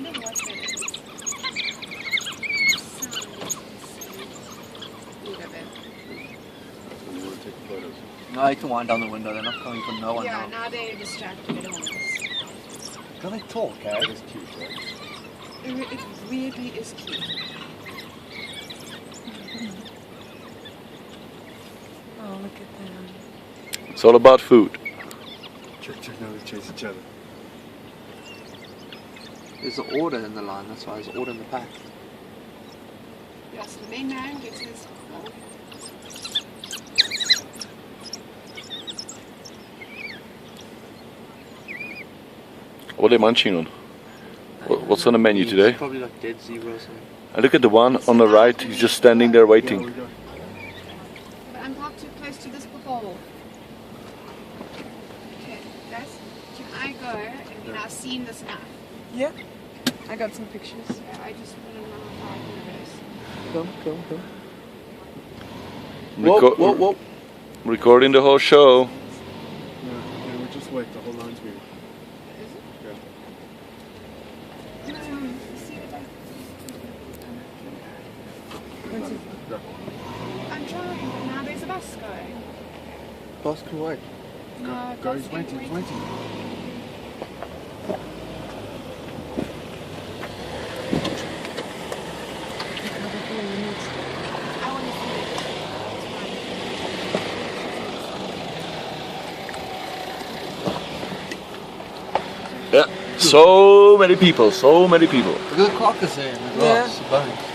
wonder what that is. Look at that. You want to take photos? No, you can wind down the window. They're not coming from no one Yeah, now. now they're distracted at all. Can they talk, eh? That is cute, right? It weirdly is cute. Oh, look at them. It's all about food. Check, now they chase each other. There's an order in the line. That's why there's an order in the pack. Yes, the main man gets his. What are they munching on? What's on the menu It's today? probably like dead zebra or something. And look at the one on the right. He's just standing there Yeah, waiting. we go. But I'm not too close to this bowl. Okay, guys, can I go and then I've seen this knife? Yeah. I got some pictures. Yeah, I just want to know how it is. Come. Reco- Whoa, whoa. Recording the whole show. No, we just wait. The whole line's moving. Is it? Yeah. See if I... Go. I'm trying, but now there's a bus going. Bus can wait. No, Go, bus he's can waiting, he's waiting. I want to see it. Yeah. So many people, so many people. Look at the carcass there. And the Yeah. glass, the bone.